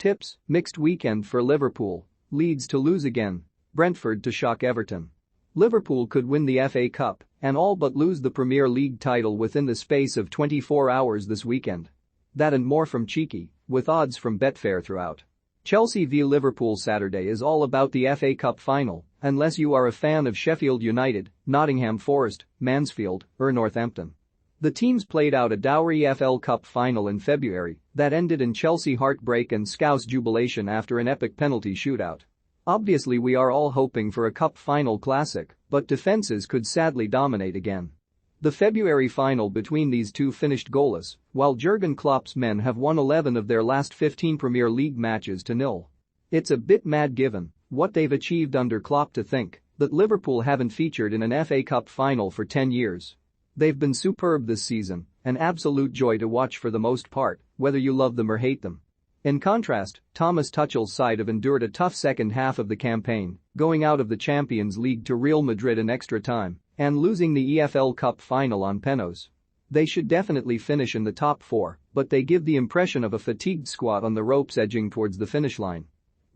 Tips: mixed weekend for Liverpool. Leeds to lose again. Brentford to shock Everton. Liverpool could win the FA Cup and all but lose the Premier League title within the space of 24 hours this weekend. That and more from Cheeky, with odds from Betfair throughout. Chelsea v Liverpool Saturday is all about the FA Cup final, unless you are a fan of Sheffield United, Nottingham Forest, Mansfield, or Northampton. The teams played out a dour EFL Cup final in February that ended in Chelsea heartbreak and Scouse jubilation after an epic penalty shootout. Obviously we are all hoping for a cup final classic, but defenses could sadly dominate again. The February final between these two finished goalless, while Jurgen Klopp's men have won 11 of their last 15 Premier League matches to nil. It's a bit mad given what they've achieved under Klopp to think that Liverpool haven't featured in an FA Cup final for 10 years. They've been superb this season, an absolute joy to watch for the most part, whether you love them or hate them. In contrast, Thomas Tuchel's side have endured a tough second half of the campaign, going out of the Champions League to Real Madrid in extra time and losing the EFL Cup final on penalties. They should definitely finish in the top four, but they give the impression of a fatigued squad on the ropes edging towards the finish line.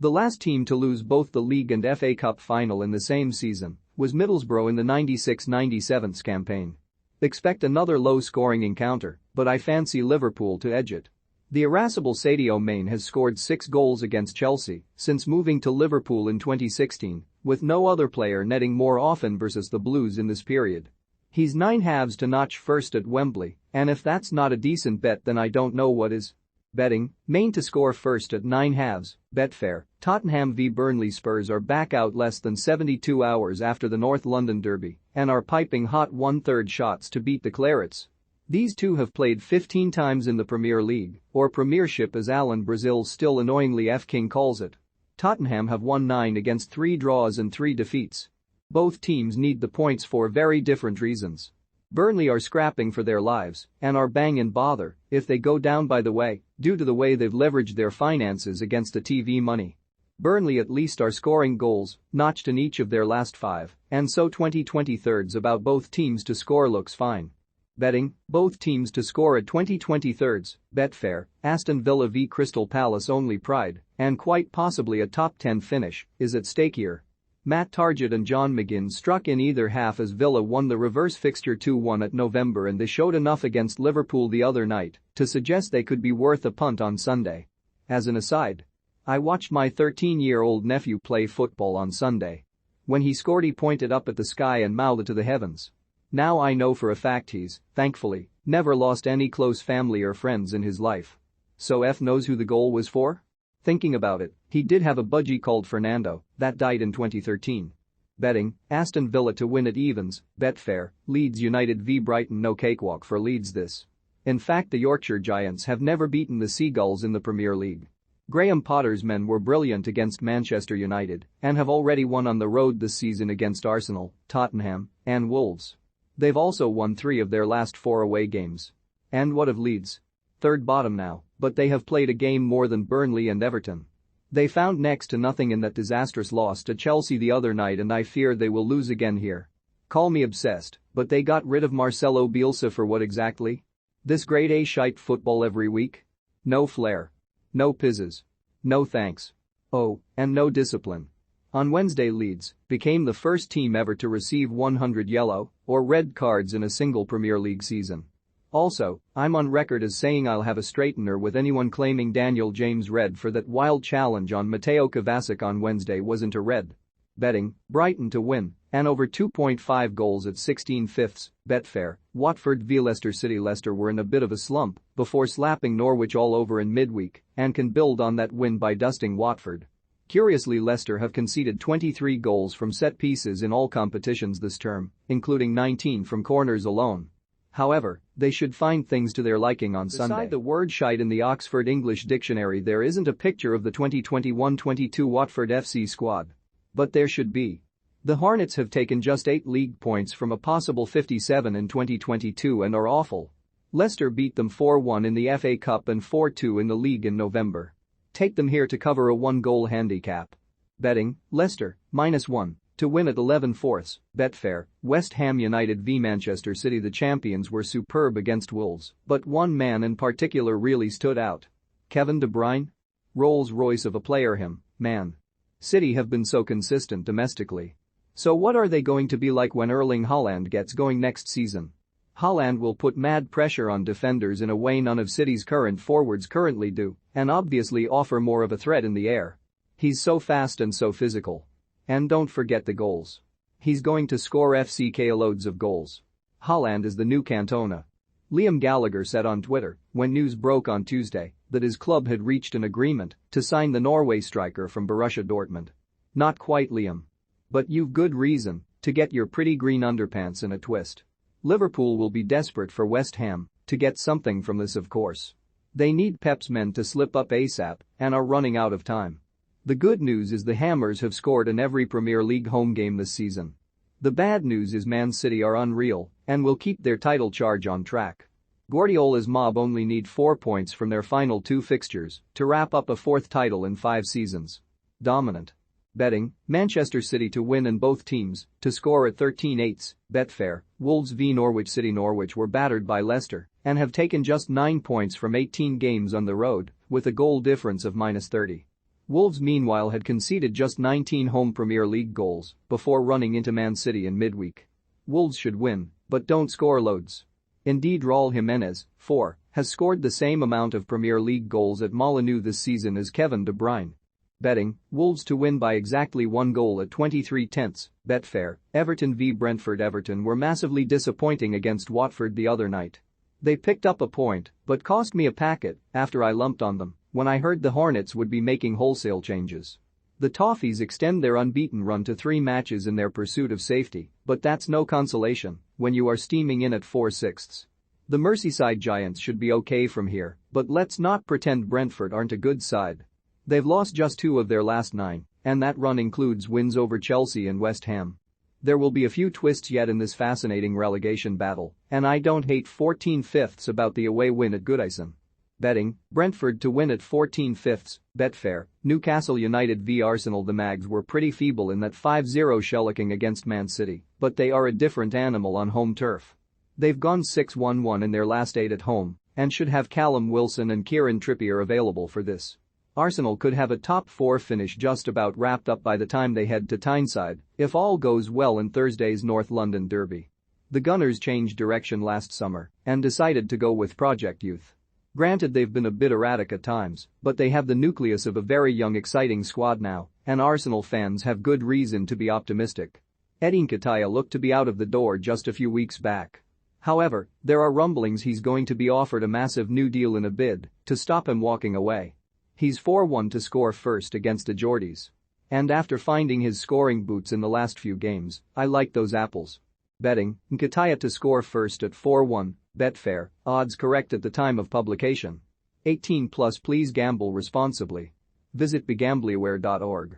The last team to lose both the League and FA Cup final in the same season was Middlesbrough in the 96-97 campaign. Expect another low-scoring encounter, but I fancy Liverpool to edge it. The irascible Sadio Mane has scored 6 goals against Chelsea since moving to Liverpool in 2016, with no other player netting more often versus the Blues in this period. He's 9 halves to notch first at Wembley, and if that's not a decent bet then I don't know what is. Betting: Mane to score first at 9 halves. Betfair: Tottenham v Burnley. Spurs are back out less than 72 hours after the North London derby and are piping hot 1/3 shots to beat the Clarets. These two have played 15 times in the Premier League, or Premiership as Alan Brazil still annoyingly F-King calls it. Tottenham have won 9 against 3 draws and 3 defeats. Both teams need the points for very different reasons. Burnley are scrapping for their lives and are bang in bother if they go down by the way, due to the way they've leveraged their finances against the TV money. Burnley at least are scoring goals, notched in each of their last 5, and so 20/23 about both teams to score looks fine. Betting: both teams to score at 20/23. Betfair: Aston Villa v Crystal Palace. Only pride, and quite possibly a top 10 finish, is at stake here. Matt Targett and John McGinn struck in either half as Villa won the reverse fixture 2-1 at November, and they showed enough against Liverpool the other night to suggest they could be worth a punt on Sunday. As an aside, I watched my 13-year-old nephew play football on Sunday. When he scored he pointed up at the sky and mouthed it to the heavens. Now I know for a fact he's, thankfully, never lost any close family or friends in his life. So F knows who the goal was for? Thinking about it, he did have a budgie called Fernando that died in 2013. Betting: Aston Villa to win at evens. Betfair: Leeds United v Brighton. No cakewalk for Leeds this. In fact, the Yorkshire Giants have never beaten the Seagulls in the Premier League. Graham Potter's men were brilliant against Manchester United and have already won on the road this season against Arsenal, Tottenham, and Wolves. They've also won 3 of their last 4 away games. And what of Leeds? Third bottom now, but they have played a game more than Burnley and Everton. They found next to nothing in that disastrous loss to Chelsea the other night, and I fear they will lose again here. Call me obsessed, but they got rid of Marcelo Bielsa for what exactly? This grade A shite football every week? No flair. No pizzas. No thanks. Oh, and no discipline. On Wednesday, Leeds became the first team ever to receive 100 yellow or red cards in a single Premier League season. Also, I'm on record as saying I'll have a straightener with anyone claiming Daniel James red for that wild challenge on Mateo Kovacic on Wednesday wasn't a red. Betting: Brighton to win and over 2.5 goals at 16/5. Betfair: Watford v Leicester City. Leicester were in a bit of a slump before slapping Norwich all over in midweek and can build on that win by dusting Watford. Curiously, Leicester have conceded 23 goals from set pieces in all competitions this term, including 19 from corners alone. However, they should find things to their liking on Sunday. Beside the word shite in the Oxford English Dictionary, there isn't a picture of the 2021-22 Watford FC squad. But there should be. The Hornets have taken just 8 league points from a possible 57 in 2022 and are awful. Leicester beat them 4-1 in the FA Cup and 4-2 in the league in November. Take them here to cover a 1-goal handicap. Betting: Leicester, -1, to win at 11/4. Betfair: West Ham United v Manchester City. The champions were superb against Wolves, but one man in particular really stood out. Kevin De Bruyne? Rolls-Royce of a player him, man. City have been so consistent domestically. So what are they going to be like when Erling Haaland gets going next season? Haaland will put mad pressure on defenders in a way none of City's current forwards currently do, and obviously offer more of a threat in the air. He's so fast and so physical. And don't forget the goals. He's going to score FCK loads of goals. Haaland is the new Cantona. Liam Gallagher said on Twitter, when news broke on Tuesday, that his club had reached an agreement to sign the Norway striker from Borussia Dortmund. Not quite, Liam. But you've good reason to get your pretty green underpants in a twist. Liverpool will be desperate for West Ham to get something from this, of course. They need Pep's men to slip up ASAP and are running out of time. The good news is the Hammers have scored in every Premier League home game this season. The bad news is Man City are unreal and will keep their title charge on track. Guardiola's mob only need 4 points from their final 2 fixtures to wrap up a 4th title in 5 seasons. Dominant. Betting, Manchester City to win and both teams to score at 13/8. Betfair, Wolves v Norwich City. Norwich were battered by Leicester and have taken just 9 points from 18 games on the road with a goal difference of -30. Wolves meanwhile had conceded just 19 home Premier League goals before running into Man City in midweek. Wolves should win, but don't score loads. Indeed, Raul Jimenez, 4, has scored the same amount of Premier League goals at Molineux this season as Kevin De Bruyne. Betting, Wolves to win by exactly 1 goal at 23/10. Betfair, Everton v Brentford. Everton were massively disappointing against Watford the other night. They picked up a point, but cost me a packet after I lumped on them when I heard the Hornets would be making wholesale changes. The Toffees extend their unbeaten run to 3 matches in their pursuit of safety, but that's no consolation when you are steaming in at 4/6. The Merseyside Giants should be okay from here, but let's not pretend Brentford aren't a good side. They've lost just 2 of their last 9, and that run includes wins over Chelsea and West Ham. There will be a few twists yet in this fascinating relegation battle, and I don't hate 14/5 about the away win at Goodison. Betting, Brentford to win at 14/5. Betfair, Newcastle United v Arsenal. The Mags were pretty feeble in that 5-0 shellacking against Man City, but they are a different animal on home turf. They've gone 6-1-1 in their last 8 at home and should have Callum Wilson and Kieran Trippier available for this. Arsenal could have a top 4 finish just about wrapped up by the time they head to Tyneside if all goes well in Thursday's North London derby. The Gunners changed direction last summer and decided to go with Project Youth. Granted, they've been a bit erratic at times, but they have the nucleus of a very young exciting squad now, and Arsenal fans have good reason to be optimistic. Edin Nketiah looked to be out of the door just a few weeks back. However, there are rumblings he's going to be offered a massive new deal in a bid to stop him walking away. He's 4-1 to score first against the Geordies. And after finding his scoring boots in the last few games, I like those apples. Betting, Nketiah to score first at 4-1. Betfair, odds correct at the time of publication. 18+. Please gamble responsibly. Visit begambleaware.org.